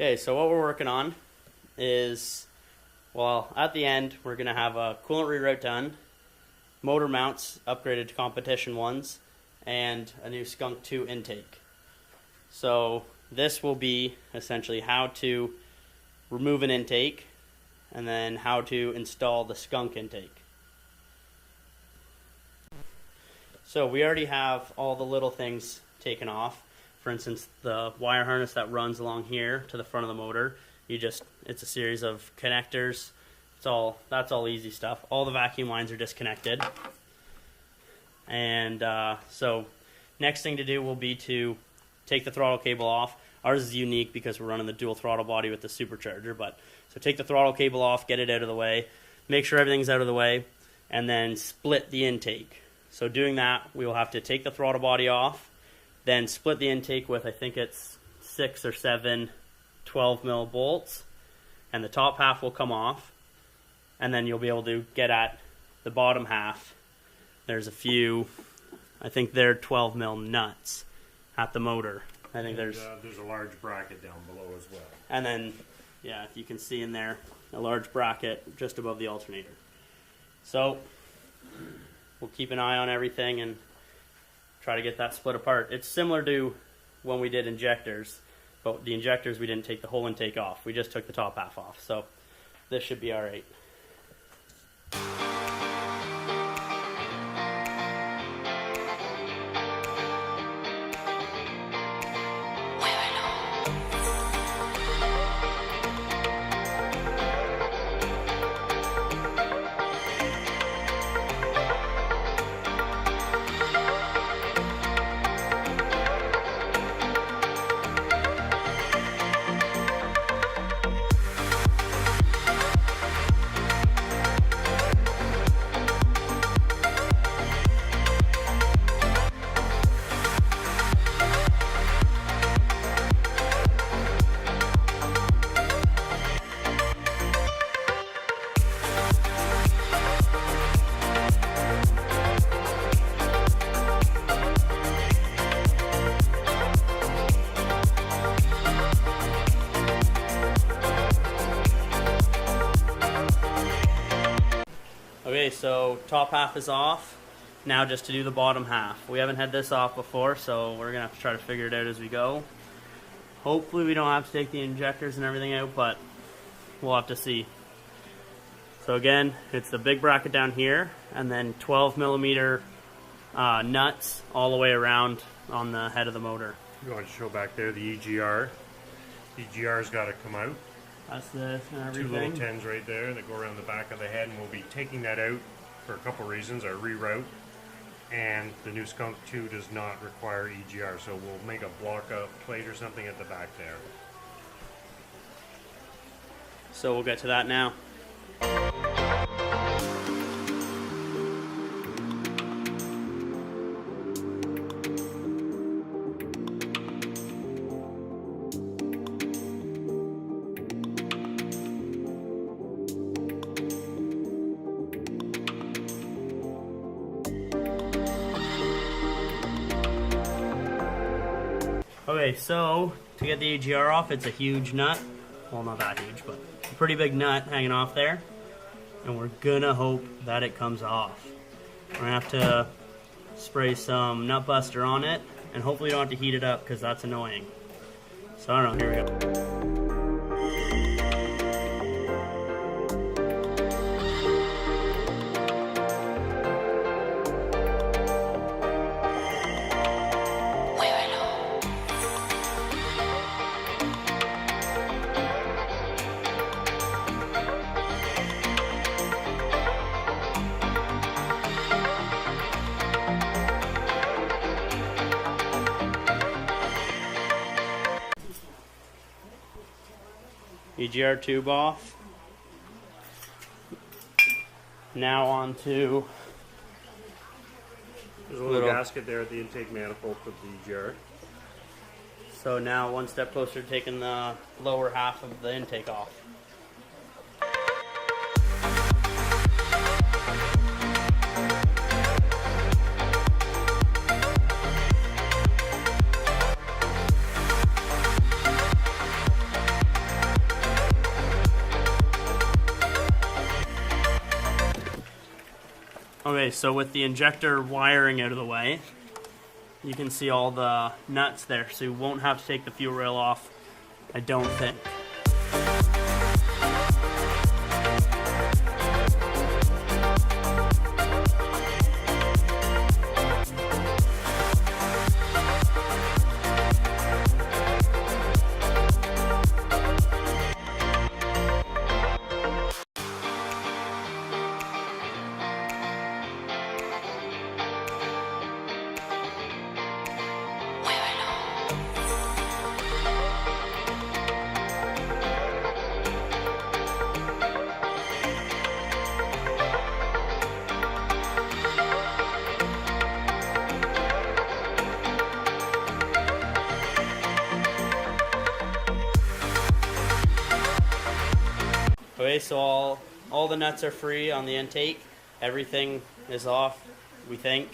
Okay, so what we're working on is, well, at the end, we're going to have a coolant reroute done, motor mounts upgraded to competition ones, and a new Skunk2 intake. So this will be essentially how to remove an intake and then how to install the Skunk intake. So we already have all the little things taken off. For instance, the wire harness that runs along here to the front of the motor, it's a series of connectors. That's all easy stuff. All the vacuum lines are disconnected. And so next thing to do will be to take the throttle cable off. Ours is unique because we're running the dual throttle body with the supercharger, so take the throttle cable off, get it out of the way, make sure everything's out of the way, and then split the intake. So doing that, we will have to take the throttle body off, then split the intake with, I think it's 6 or 7 12 mil bolts, and the top half will come off, and then you'll be able to get at the bottom half. There's a few, I think they're 12 mil nuts at the motor. I think there's a large bracket down below as well. And then, yeah, if you can see in there, a large bracket just above the alternator. So we'll keep an eye on everything and try to get that split apart. It's similar to when we did injectors, but the injectors we didn't take the whole intake off. We just took the top half off. So this should be all right. Okay, so top half is off. Now just to do the bottom half. We haven't had this off before, so we're gonna have to try to figure it out as we go. Hopefully we don't have to take the injectors and everything out, but we'll have to see. So again, it's the big bracket down here, and then 12 millimeter nuts all the way around on the head of the motor. You want to show back there the EGR. EGR's got to come out. That's this and everything. 2 little 10s right there that go around the back of the head, and we'll be taking that out for a couple reasons. Our reroute, and the new Skunk2 does not require EGR, so we'll make a block of plate or something at the back there. So we'll get to that now. Okay, so to get the EGR off, it's a huge nut. Well, not that huge, but a pretty big nut hanging off there. And we're gonna hope that it comes off. We're gonna have to spray some nut buster on it, and hopefully you don't have to heat it up because that's annoying. So I don't know, here we go. EGR tube off. Now on to there's a little gasket there at the intake manifold for the EGR. So now one step closer to taking the lower half of the intake off. Okay, so with the injector wiring out of the way, you can see all the nuts there, so you won't have to take the fuel rail off, I don't think. Okay, so all the nuts are free on the intake. Everything is off, we think.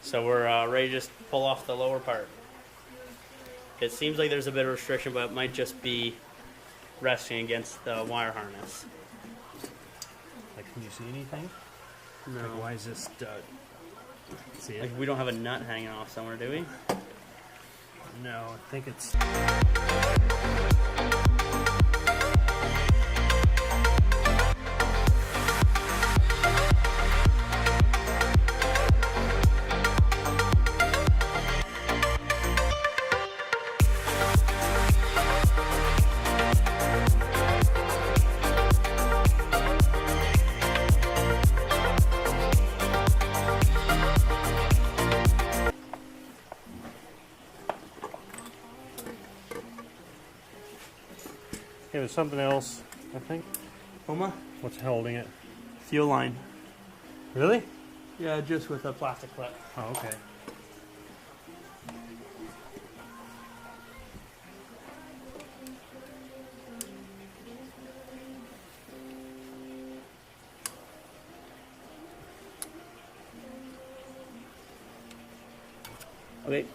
So we're ready to just pull off the lower part. It seems like there's a bit of restriction, but it might just be resting against the wire harness. Like, can you see anything? No. Like, why is this stud? See it? Like, we don't have a nut hanging off somewhere, do we? No, I think it's... Okay, there's something else, I think. Oma? What's holding it? Fuel line. Really? Yeah, just with a plastic clip. Oh, okay. Okay.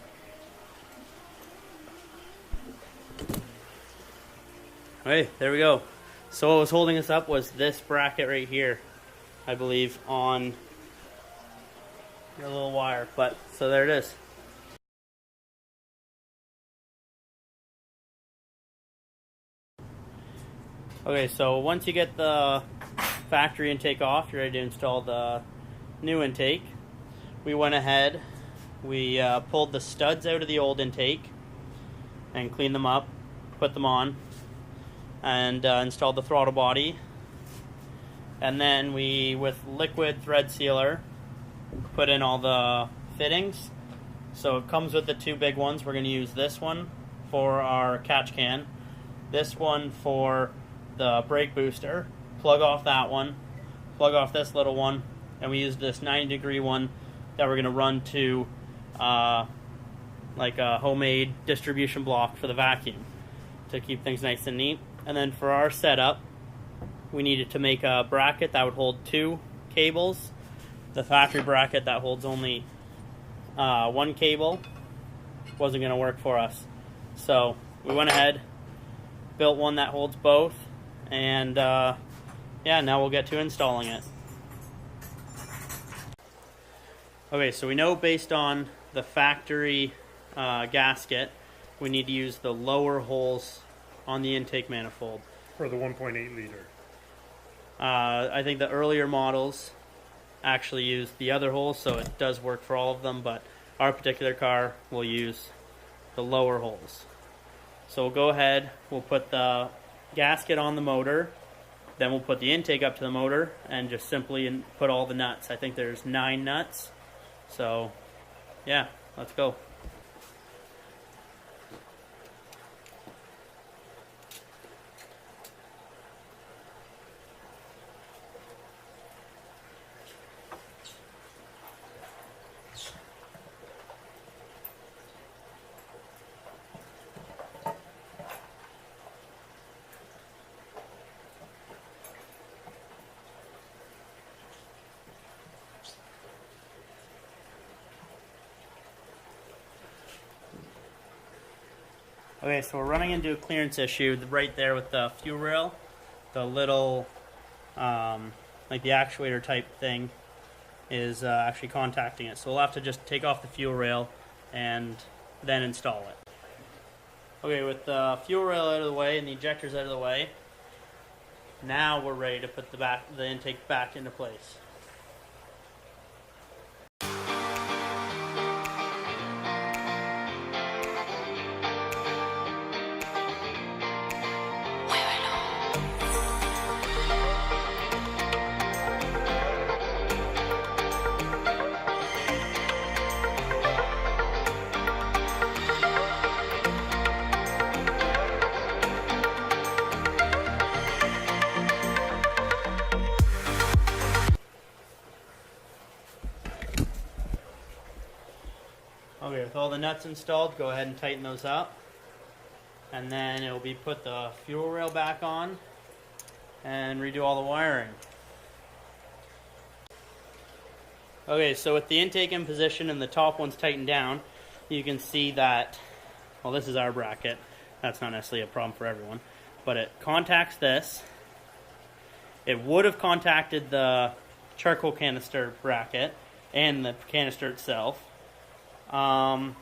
Okay, there we go. So what was holding us up was this bracket right here, I believe, on your little wire. But, so there it is. Okay, so once you get the factory intake off, you're ready to install the new intake. We went ahead, we pulled the studs out of the old intake and cleaned them up, put them on, and installed the throttle body. And then we, with liquid thread sealer, put in all the fittings. So it comes with the two big ones. We're going to use this one for our catch can, this one for the brake booster, plug off that one, plug off this little one, and we use this 90-degree one that we're going to run to like a homemade distribution block for the vacuum to keep things nice and neat. And then for our setup, we needed to make a bracket that would hold 2 cables. The factory bracket that holds only 1 cable wasn't going to work for us. So we went ahead, built one that holds both, and yeah, now we'll get to installing it. Okay, so we know based on the factory gasket, we need to use the lower holes on the intake manifold. For the 1.8 liter. I think the earlier models actually use the other holes, so it does work for all of them, but our particular car will use the lower holes. So we'll go ahead, we'll put the gasket on the motor, then we'll put the intake up to the motor and just simply put all the nuts. I think there's 9 nuts. So yeah, let's go. Okay, so we're running into a clearance issue right there with the fuel rail, the little, like the actuator type thing is actually contacting it. So we'll have to just take off the fuel rail and then install it. Okay, with the fuel rail out of the way and the injectors out of the way, now we're ready to put the intake back into place. Okay, with all the nuts installed, go ahead and tighten those up. And then it'll be put the fuel rail back on and redo all the wiring. Okay, so with the intake in position and the top one's tightened down, you can see that, well, this is our bracket. That's not necessarily a problem for everyone. But it contacts this. It would have contacted the charcoal canister bracket and the canister itself.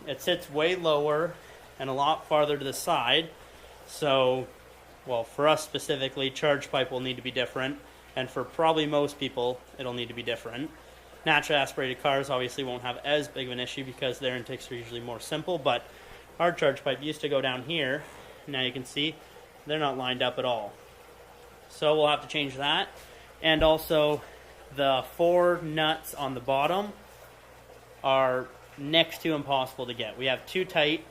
It sits way lower and a lot farther to the side, so, well, for us specifically, charge pipe will need to be different, and for probably most people, it'll need to be different. Naturally aspirated cars obviously won't have as big of an issue because their intakes are usually more simple, but our charge pipe used to go down here. Now you can see they're not lined up at all. So we'll have to change that, and also the 4 nuts on the bottom are next to impossible to get. We have 2 tight,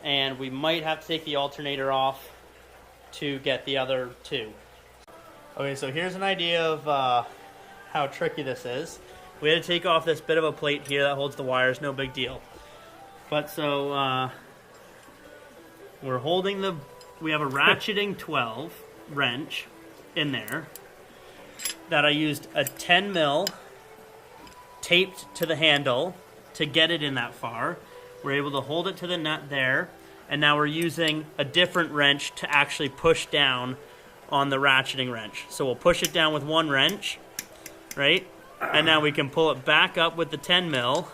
and we might have to take the alternator off to get the other 2. Okay, so here's an idea of how tricky this is. We had to take off this bit of a plate here that holds the wires, no big deal. But so we're holding we have a ratcheting 12 wrench in there that I used a 10 mil taped to the handle to get it in that far. We're able to hold it to the nut there, and now we're using a different wrench to actually push down on the ratcheting wrench. So we'll push it down with one wrench, right? And now we can pull it back up with the 10 mil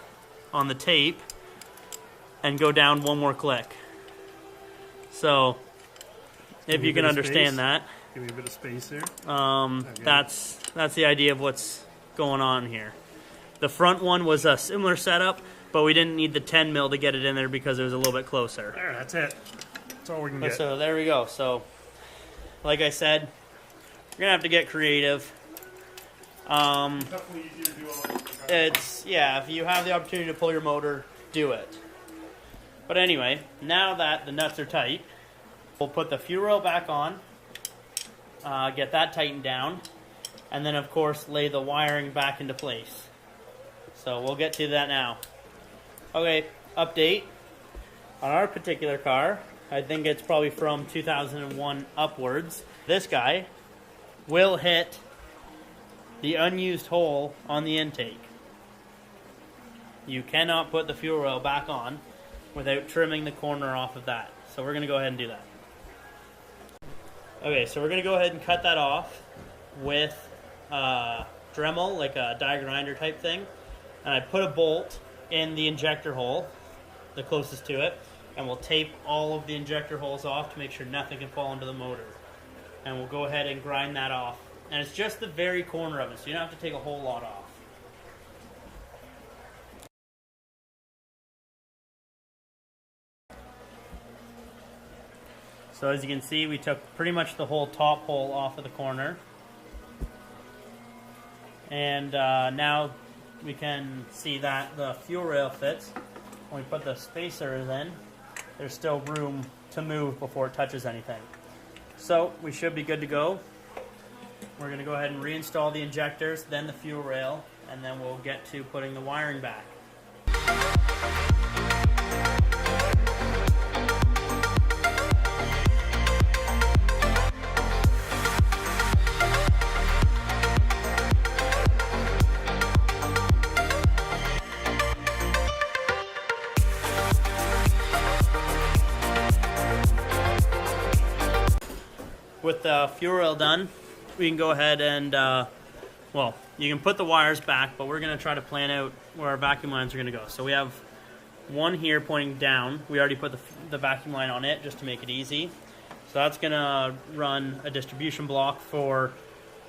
on the tape and go down one more click. So if you can understand that. Give me a bit of space there. That's the idea of what's going on here. The front one was a similar setup, but we didn't need the 10 mil to get it in there because it was a little bit closer. There, that's it. That's all we can get. So there we go. So, like I said, you're gonna have to get creative. Definitely easier to do If you have the opportunity to pull your motor, do it. But anyway, now that the nuts are tight, we'll put the fuel rail back on, get that tightened down, and then of course lay the wiring back into place. So we'll get to that now. Okay, update. On our particular car, I think it's probably from 2001 upwards, this guy will hit the unused hole on the intake. You cannot put the fuel rail back on without trimming the corner off of that. So we're going to go ahead and do that. Okay, so we're going to go ahead and cut that off with a Dremel, like a die grinder type thing. And I put a bolt in the injector hole, the closest to it, and we'll tape all of the injector holes off to make sure nothing can fall into the motor. And we'll go ahead and grind that off. And it's just the very corner of it, so you don't have to take a whole lot off. So as you can see, we took pretty much the whole top hole off of the corner. And now we can see that the fuel rail fits. When we put the spacers in, there's still room to move before it touches anything. So we should be good to go. We're going to go ahead and reinstall the injectors, then the fuel rail, and then we'll get to putting the wiring back. With the fuel rail done, we can go ahead and well, you can put the wires back, but we're going to try to plan out where our vacuum lines are going to go. So we have one here pointing down. We already put the vacuum line on it just to make it easy. So that's going to run a distribution block for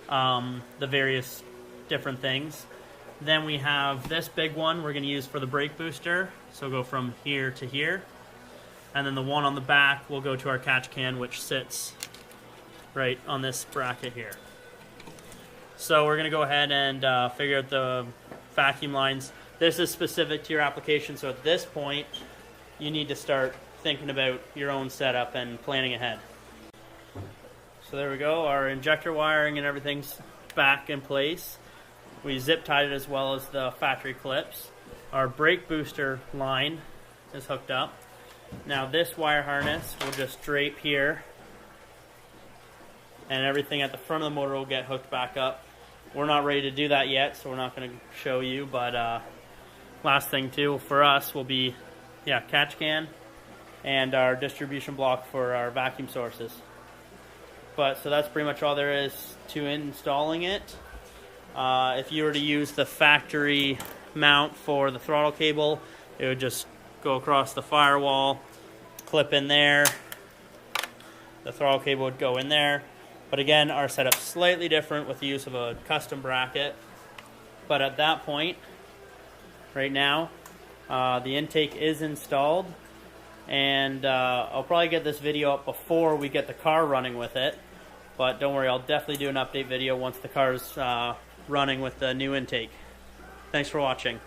the various different things. Then we have this big one we're going to use for the brake booster. So go from here to here. And then the one on the back will go to our catch can, which sits right on this bracket here. So we're going to go ahead and figure out the vacuum lines. This is specific to your application, so at this point, you need to start thinking about your own setup and planning ahead. So there we go, our injector wiring and everything's back in place. We zip tied it as well as the factory clips. Our brake booster line is hooked up. Now this wire harness will just drape here, and everything at the front of the motor will get hooked back up. We're not ready to do that yet, so we're not going to show you, but last thing too for us will be, catch can and our distribution block for our vacuum sources. But so that's pretty much all there is to installing it. If you were to use the factory mount for the throttle cable, it would just go across the firewall, clip in there, the throttle cable would go in there. But again, our setup's slightly different with the use of a custom bracket. But at that point, right now, the intake is installed, and I'll probably get this video up before we get the car running with it. But don't worry, I'll definitely do an update video once the car's running with the new intake. Thanks for watching.